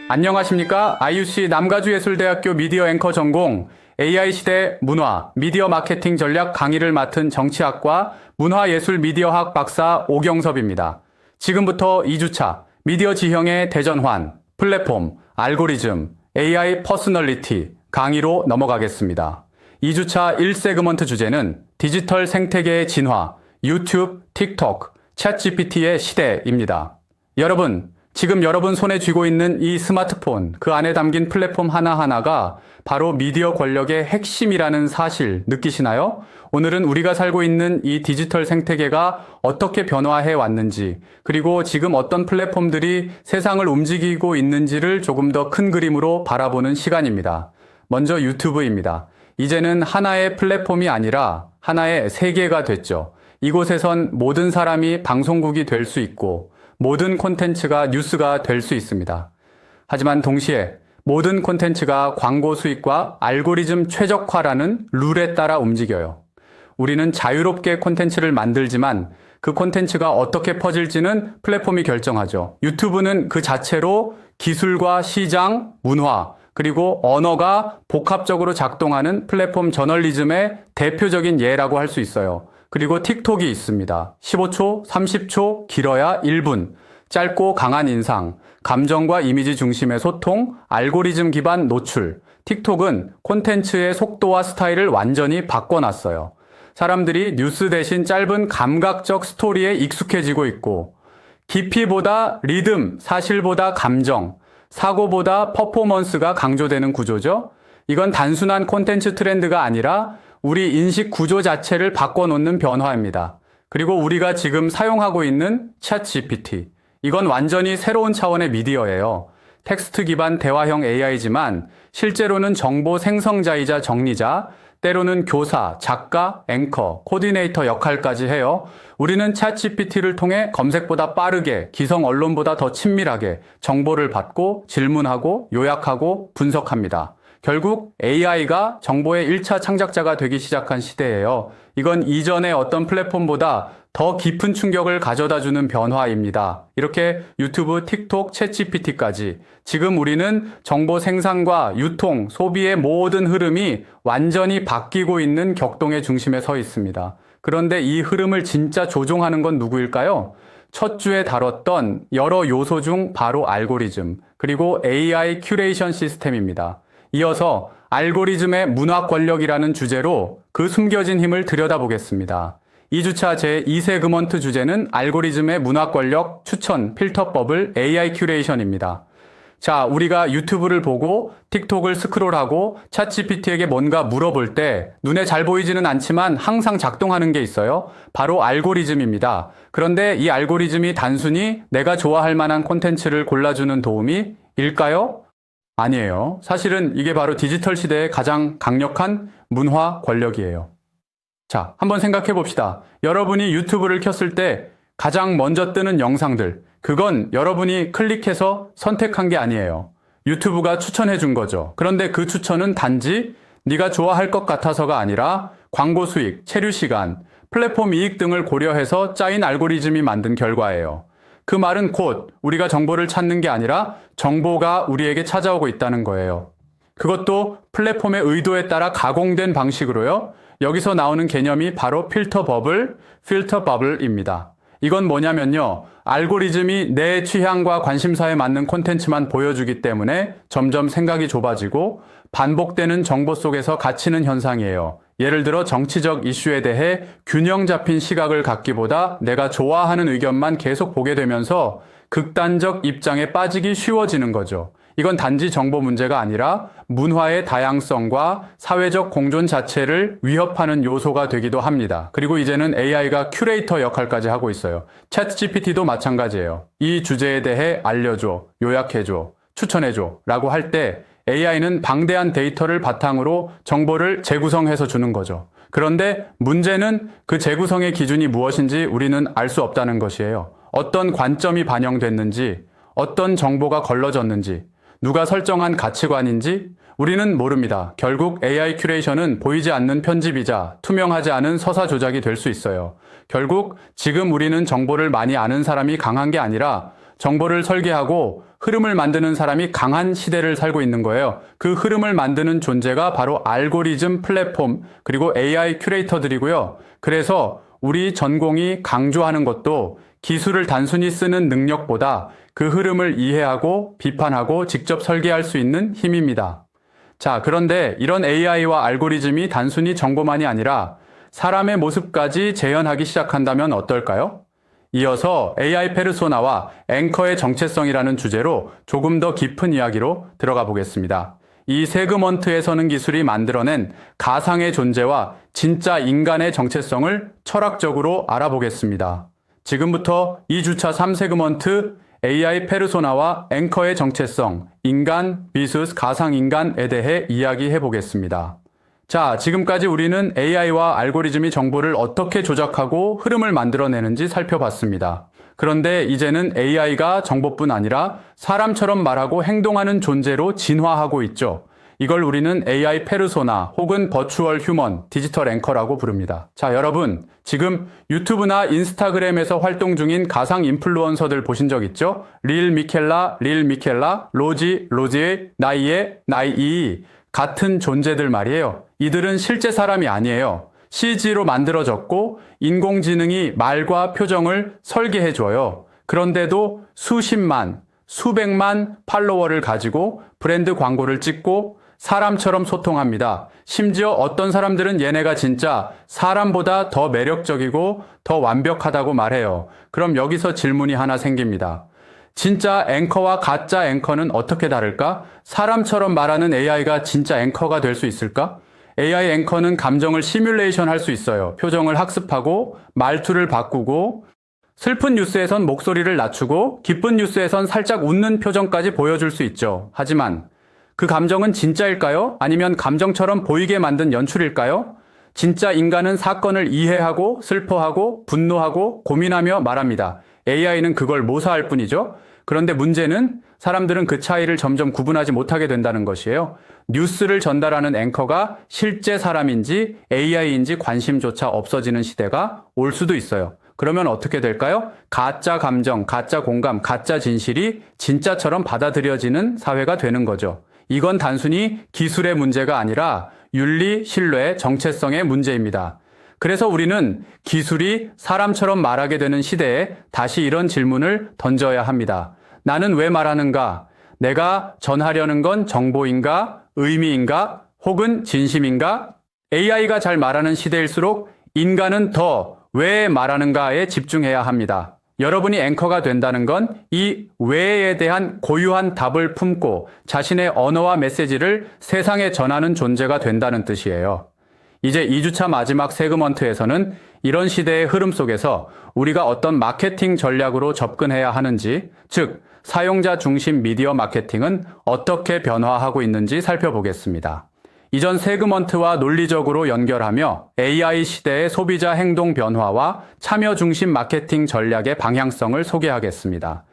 안녕하십니까? IUC 남가주예술대학교 미디어 앵커 전공 AI 시대 문화, 미디어 마케팅 전략 강의를 맡은 정치학과 문화예술미디어학 박사 오경섭입니다. 지금부터 2주차 미디어 지형의 대전환, 플랫폼, 알고리즘, AI 퍼스널리티 강의로 넘어가겠습니다. 2주차 1세그먼트 주제는 디지털 생태계의 진화, 유튜브, 틱톡, 챗GPT의 시대입니다. 여러분, 지금 여러분 손에 쥐고 있는 이 스마트폰, 그 안에 담긴 플랫폼 하나하나가 바로 미디어 권력의 핵심이라는 사실 느끼시나요? 오늘은 우리가 살고 있는 이 디지털 생태계가 어떻게 변화해 왔는지, 그리고 지금 어떤 플랫폼들이 세상을 움직이고 있는지를 조금 더 큰 그림으로 바라보는 시간입니다. 먼저 유튜브입니다. 이제는 하나의 플랫폼이 아니라 하나의 세계가 됐죠. 이곳에선 모든 사람이 방송국이 될 수 있고, 모든 콘텐츠가 뉴스가 될 수 있습니다. 하지만 동시에 모든 콘텐츠가 광고 수익과 알고리즘 최적화라는 룰에 따라 움직여요. 우리는 자유롭게 콘텐츠를 만들지만 그 콘텐츠가 어떻게 퍼질지는 플랫폼이 결정하죠. 유튜브는 그 자체로 기술과 시장, 문화, 그리고 언어가 복합적으로 작동하는 플랫폼 저널리즘의 대표적인 예라고 할 수 있어요. 그리고 틱톡이 있습니다. 15초, 30초, 길어야 1분. 짧고 강한 인상, 감정과 이미지 중심의 소통, 알고리즘 기반 노출. 틱톡은 콘텐츠의 속도와 스타일을 완전히 바꿔놨어요. 사람들이 뉴스 대신 짧은 감각적 스토리에 익숙해지고 있고, 깊이보다 리듬, 사실보다 감정, 사고보다 퍼포먼스가 강조되는 구조죠. 이건 단순한 콘텐츠 트렌드가 아니라 우리 인식 구조 자체를 바꿔놓는 변화입니다. 그리고 우리가 지금 사용하고 있는 챗GPT. 이건 완전히 새로운 차원의 미디어예요. 텍스트 기반 대화형 AI지만 실제로는 정보 생성자이자 정리자, 때로는 교사, 작가, 앵커, 코디네이터 역할까지 해요. 우리는 챗GPT를 통해 검색보다 빠르게, 기성 언론보다 더 친밀하게 정보를 받고 질문하고 요약하고 분석합니다. 결국 AI가 정보의 1차 창작자가 되기 시작한 시대예요. 이건 이전의 어떤 플랫폼보다 더 깊은 충격을 가져다주는 변화입니다. 이렇게 유튜브, 틱톡, 챗GPT까지 지금 우리는 정보 생산과 유통, 소비의 모든 흐름이 완전히 바뀌고 있는 격동의 중심에 서 있습니다. 그런데 이 흐름을 진짜 조종하는 건 누구일까요? 첫 주에 다뤘던 여러 요소 중 바로 알고리즘, 그리고 AI 큐레이션 시스템입니다. 이어서 알고리즘의 문화 권력이라는 주제로 그 숨겨진 힘을 들여다보겠습니다. 2주차 제2세그먼트 주제는 알고리즘의 문화 권력 추천 필터법을 AI 큐레이션입니다. 자, 우리가 유튜브를 보고 틱톡을 스크롤하고 챗GPT에게 뭔가 물어볼 때 눈에 잘 보이지는 않지만 항상 작동하는 게 있어요. 바로 알고리즘입니다. 그런데 이 알고리즘이 단순히 내가 좋아할 만한 콘텐츠를 골라주는 도움이 일까요? 아니에요. 사실은 이게 바로 디지털 시대의 가장 강력한 문화 권력이에요. 자, 한번 생각해 봅시다. 여러분이 유튜브를 켰을 때 가장 먼저 뜨는 영상들, 그건 여러분이 클릭해서 선택한 게 아니에요. 유튜브가 추천해 준 거죠. 그런데 그 추천은 단지 네가 좋아할 것 같아서가 아니라 광고 수익, 체류 시간, 플랫폼 이익 등을 고려해서 짜인 알고리즘이 만든 결과예요. 그 말은 곧 우리가 정보를 찾는 게 아니라 정보가 우리에게 찾아오고 있다는 거예요. 그것도 플랫폼의 의도에 따라 가공된 방식으로요. 여기서 나오는 개념이 바로 필터 버블입니다. 이건 뭐냐면요. 알고리즘이 내 취향과 관심사에 맞는 콘텐츠만 보여주기 때문에 점점 생각이 좁아지고 반복되는 정보 속에서 갇히는 현상이에요. 예를 들어 정치적 이슈에 대해 균형 잡힌 시각을 갖기보다 내가 좋아하는 의견만 계속 보게 되면서 극단적 입장에 빠지기 쉬워지는 거죠. 이건 단지 정보 문제가 아니라 문화의 다양성과 사회적 공존 자체를 위협하는 요소가 되기도 합니다. 그리고 이제는 AI가 큐레이터 역할까지 하고 있어요. 챗GPT도 마찬가지예요. 이 주제에 대해 알려줘, 요약해줘, 추천해줘 라고 할 때 AI는 방대한 데이터를 바탕으로 정보를 재구성해서 주는 거죠. 그런데 문제는 그 재구성의 기준이 무엇인지 우리는 알 수 없다는 것이에요. 어떤 관점이 반영됐는지, 어떤 정보가 걸러졌는지, 누가 설정한 가치관인지 우리는 모릅니다. 결국 AI 큐레이션은 보이지 않는 편집이자 투명하지 않은 서사 조작이 될 수 있어요. 결국 지금 우리는 정보를 많이 아는 사람이 강한 게 아니라 정보를 설계하고 흐름을 만드는 사람이 강한 시대를 살고 있는 거예요. 그 흐름을 만드는 존재가 바로 알고리즘 플랫폼 그리고 AI 큐레이터들이고요. 그래서 우리 전공이 강조하는 것도 기술을 단순히 쓰는 능력보다 그 흐름을 이해하고 비판하고 직접 설계할 수 있는 힘입니다. 자, 그런데 이런 AI와 알고리즘이 단순히 정보만이 아니라 사람의 모습까지 재현하기 시작한다면 어떨까요? 이어서 AI 페르소나와 앵커의 정체성이라는 주제로 조금 더 깊은 이야기로 들어가 보겠습니다. 이 세그먼트에 서는 기술이 만들어낸 가상의 존재와 진짜 인간의 정체성을 철학적으로 알아보겠습니다. 지금부터 2주차 3세그먼트 AI 페르소나와 앵커의 정체성, 인간 vs 가상인간에 대해 이야기해 보겠습니다. 자, 지금까지 우리는 AI와 알고리즘이 정보를 어떻게 조작하고 흐름을 만들어내는지 살펴봤습니다. 그런데 이제는 AI가 정보뿐 아니라 사람처럼 말하고 행동하는 존재로 진화하고 있죠. 이걸 우리는 AI 페르소나 혹은 버추얼 휴먼, 디지털 앵커라고 부릅니다. 자, 여러분, 지금 유튜브나 인스타그램에서 활동 중인 가상 인플루언서들 보신 적 있죠? 릴 미켈라, 로지의, 나이이 같은 존재들 말이에요. 이들은 실제 사람이 아니에요. CG로 만들어졌고 인공지능이 말과 표정을 설계해줘요. 그런데도 수십만, 수백만 팔로워를 가지고 브랜드 광고를 찍고 사람처럼 소통합니다. 심지어 어떤 사람들은 얘네가 진짜 사람보다 더 매력적이고 더 완벽하다고 말해요. 그럼 여기서 질문이 하나 생깁니다. 진짜 앵커와 가짜 앵커는 어떻게 다를까? 사람처럼 말하는 AI가 진짜 앵커가 될 수 있을까? AI 앵커는 감정을 시뮬레이션 할 수 있어요. 표정을 학습하고 말투를 바꾸고 슬픈 뉴스에선 목소리를 낮추고 기쁜 뉴스에선 살짝 웃는 표정까지 보여줄 수 있죠. 하지만 그 감정은 진짜일까요? 아니면 감정처럼 보이게 만든 연출일까요? 진짜 인간은 사건을 이해하고 슬퍼하고 분노하고 고민하며 말합니다. AI는 그걸 모사할 뿐이죠. 그런데 문제는 사람들은 그 차이를 점점 구분하지 못하게 된다는 것이에요. 뉴스를 전달하는 앵커가 실제 사람인지 AI인지 관심조차 없어지는 시대가 올 수도 있어요. 그러면 어떻게 될까요? 가짜 감정, 가짜 공감, 가짜 진실이 진짜처럼 받아들여지는 사회가 되는 거죠. 이건 단순히 기술의 문제가 아니라 윤리, 신뢰, 정체성의 문제입니다. 그래서 우리는 기술이 사람처럼 말하게 되는 시대에 다시 이런 질문을 던져야 합니다. 나는 왜 말하는가? 내가 전하려는 건 정보인가? 의미인가? 혹은 진심인가? AI가 잘 말하는 시대일수록 인간은 더 왜 말하는가에 집중해야 합니다. 여러분이 앵커가 된다는 건 이 왜에 대한 고유한 답을 품고 자신의 언어와 메시지를 세상에 전하는 존재가 된다는 뜻이에요. 이제 2주차 마지막 세그먼트에서는 이런 시대의 흐름 속에서 우리가 어떤 마케팅 전략으로 접근해야 하는지, 즉 사용자 중심 미디어 마케팅은 어떻게 변화하고 있는지 살펴보겠습니다. 이전 세그먼트와 논리적으로 연결하며 AI 시대의 소비자 행동 변화와 참여 중심 마케팅 전략의 방향성을 소개하겠습니다.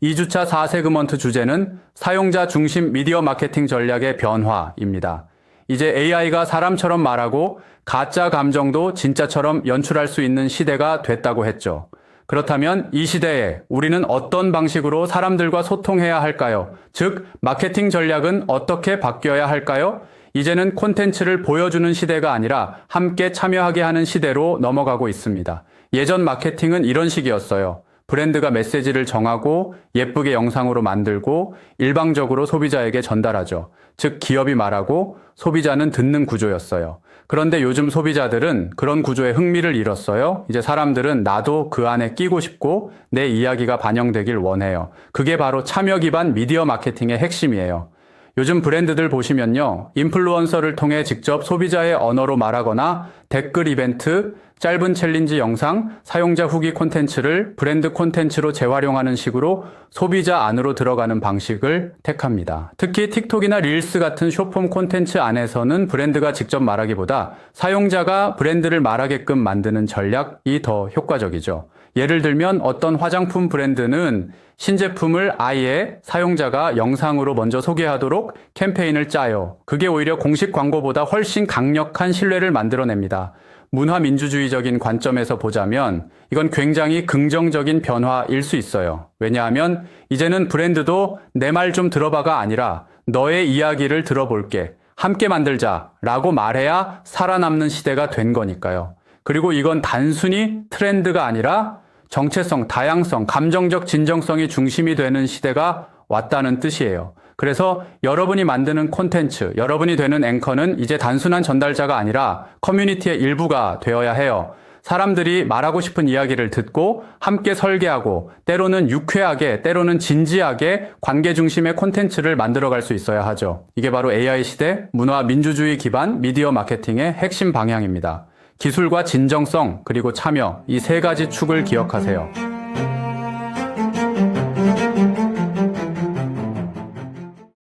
2주차 4세그먼트 주제는 사용자 중심 미디어 마케팅 전략의 변화입니다. 이제 AI가 사람처럼 말하고 가짜 감정도 진짜처럼 연출할 수 있는 시대가 됐다고 했죠. 그렇다면 이 시대에 우리는 어떤 방식으로 사람들과 소통해야 할까요? 즉, 마케팅 전략은 어떻게 바뀌어야 할까요? 이제는 콘텐츠를 보여주는 시대가 아니라 함께 참여하게 하는 시대로 넘어가고 있습니다. 예전 마케팅은 이런 식이었어요. 브랜드가 메시지를 정하고 예쁘게 영상으로 만들고 일방적으로 소비자에게 전달하죠. 즉 기업이 말하고 소비자는 듣는 구조였어요. 그런데 요즘 소비자들은 그런 구조에 흥미를 잃었어요. 이제 사람들은 나도 그 안에 끼고 싶고 내 이야기가 반영되길 원해요. 그게 바로 참여 기반 미디어 마케팅의 핵심이에요. 요즘 브랜드들 보시면요. 인플루언서를 통해 직접 소비자의 언어로 말하거나 댓글 이벤트, 짧은 챌린지 영상, 사용자 후기 콘텐츠를 브랜드 콘텐츠로 재활용하는 식으로 소비자 안으로 들어가는 방식을 택합니다. 특히 틱톡이나 릴스 같은 숏폼 콘텐츠 안에서는 브랜드가 직접 말하기보다 사용자가 브랜드를 말하게끔 만드는 전략이 더 효과적이죠. 예를 들면 어떤 화장품 브랜드는 신제품을 아예 사용자가 영상으로 먼저 소개하도록 캠페인을 짜요. 그게 오히려 공식 광고보다 훨씬 강력한 신뢰를 만들어냅니다. 문화민주주의적인 관점에서 보자면 이건 굉장히 긍정적인 변화일 수 있어요. 왜냐하면 이제는 브랜드도 내 말 좀 들어봐가 아니라 너의 이야기를 들어볼게. 함께 만들자 라고 말해야 살아남는 시대가 된 거니까요. 그리고 이건 단순히 트렌드가 아니라 정체성, 다양성, 감정적 진정성이 중심이 되는 시대가 왔다는 뜻이에요. 그래서 여러분이 만드는 콘텐츠, 여러분이 되는 앵커는 이제 단순한 전달자가 아니라 커뮤니티의 일부가 되어야 해요. 사람들이 말하고 싶은 이야기를 듣고 함께 설계하고 때로는 유쾌하게, 때로는 진지하게 관계 중심의 콘텐츠를 만들어갈 수 있어야 하죠. 이게 바로 AI 시대 문화 민주주의 기반 미디어 마케팅의 핵심 방향입니다. 기술과 진정성 그리고 참여 이 세 가지 축을 기억하세요.